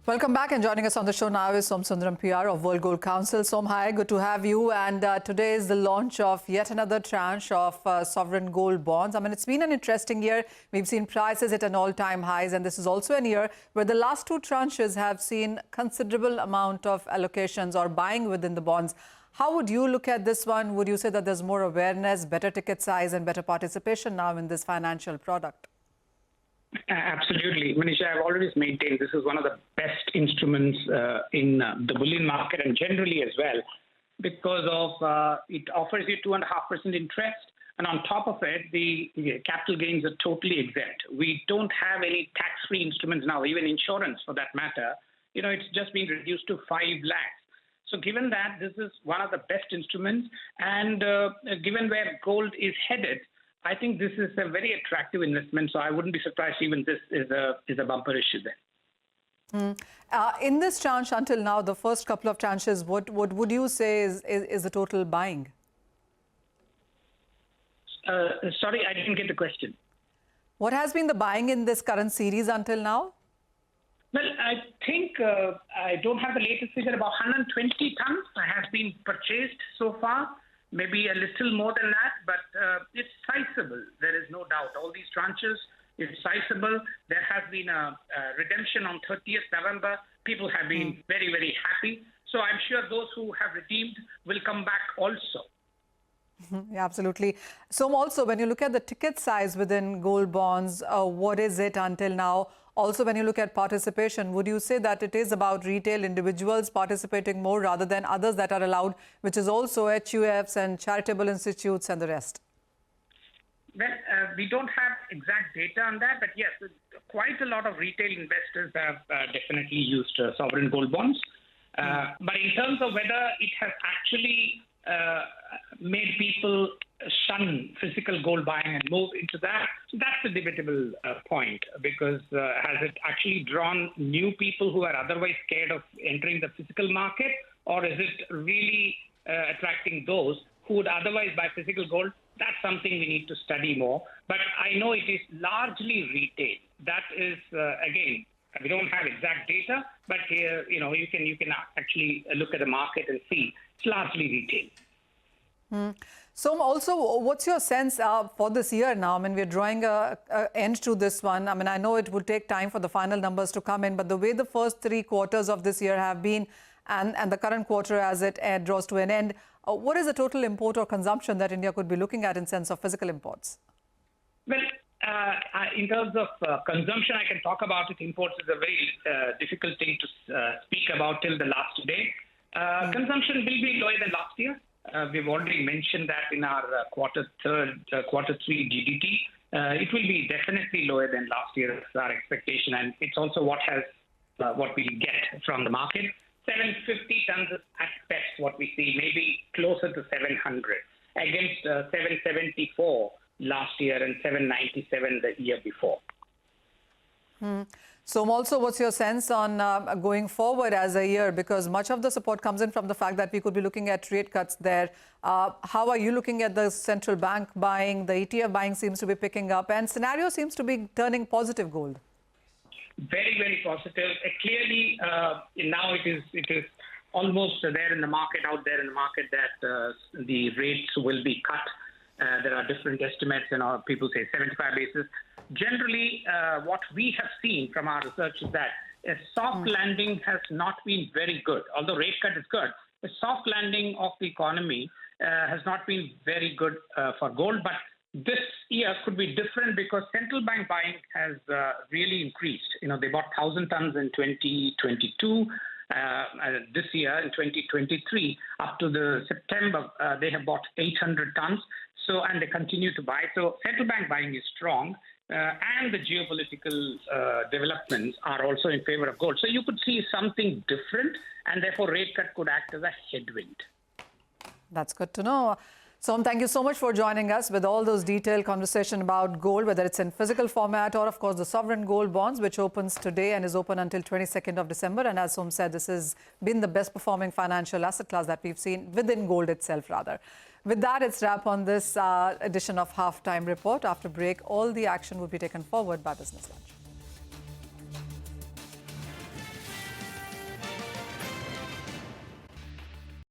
Welcome back, and joining us on the show now is Somsundaram PR of World Gold Council. Som, hi, good to have you. And today is the launch of yet another tranche of sovereign gold bonds. I mean, it's been an interesting year. We've seen prices at an all-time highs, and this is also a year where the last two tranches have seen considerable amount of allocations or buying within the bonds. How would you look at this one? Would you say that there's more awareness, better ticket size and better participation now in this financial product? Absolutely. Manisha, I've always maintained this is one of the best instruments in the bullion market and generally as well, because of it offers you 2.5% interest, and on top of it, the capital gains are totally exempt. We don't have any tax-free instruments now, even insurance for that matter. You know, it's just been reduced to 5 lakhs. So given that this is one of the best instruments, and given where gold is headed, I think this is a very attractive investment, so I wouldn't be surprised even this is a bumper issue there. In this tranche until now, the first couple of tranches, what would you say is the total buying? Sorry, I didn't get the question. What has been the buying in this current series until now? Well, I think I don't have the latest figure, about 120 tons has been purchased so far. Maybe a little more than that, but it's sizable. There is no doubt. All these tranches, it's sizable. There has been a redemption on 30th November. People have been very, very happy. So I'm sure those who have redeemed will come back also. Yeah, absolutely. So also, when you look at the ticket size within gold bonds, what is it until now? Also, when you look at participation, would you say that it is about retail individuals participating more rather than others that are allowed, which is also HUFs and charitable institutes and the rest? Well, we don't have exact data on that, but yes, quite a lot of retail investors have definitely used sovereign gold bonds. But in terms of whether it has actually made people shun physical gold buying and move into that, that's a debatable point, because has it actually drawn new people who are otherwise scared of entering the physical market, or is it really attracting those who would otherwise buy physical gold? That's something we need to study more. But I know it is largely retail. That is, again, we don't have exact data, but you know, you can actually look at the market and see it's largely retail. So also, what's your sense for this year now? I mean, we're drawing an end to this one. I mean, I know it would take time for the final numbers to come in, but the way the first 3 quarters of this year have been, and the current quarter as it draws to an end, what is the total import or consumption that India could be looking at in sense of physical imports? Well, in terms of consumption, I can talk about it. Imports is a very difficult thing to speak about till the last day. Consumption will be lower than last year. We've already mentioned that in our quarter 3 GDT. It will be definitely lower than last year's our expectation, and it's also what we get from the market. 750 tons is at best what we see, maybe closer to 700 against 774 last year and 797 the year before. So also, what's your sense on going forward as a year? Because much of the support comes in from the fact that we could be looking at rate cuts there. How are you looking at the central bank buying? The ETF buying seems to be picking up, and scenario seems to be turning positive, gold. Very, very positive. Clearly, now it is almost there in the market, out there in the market, that the rates will be cut. There are different estimates, and people say 75 basis. Generally, what we have seen from our research is that a soft landing has not been very good. Although rate cut is good, a soft landing of the economy has not been very good for gold. But this year could be different because central bank buying has really increased. You know, they bought 1,000 tons in 2022. This year, in 2023, up to the September, they have bought 800 tons. So, and they continue to buy. So central bank buying is strong, and the geopolitical developments are also in favor of gold. So you could see something different, and therefore rate cut could act as a headwind. That's good to know. Som, thank you so much for joining us with all those detailed conversation about gold, whether it's in physical format or, of course, the sovereign gold bonds, which opens today and is open until 22nd of December. And as Som said, this has been the best performing financial asset class that we've seen within gold itself, rather. With that, it's wrap on this edition of Halftime Report. After break, all the action will be taken forward by Business Lunch.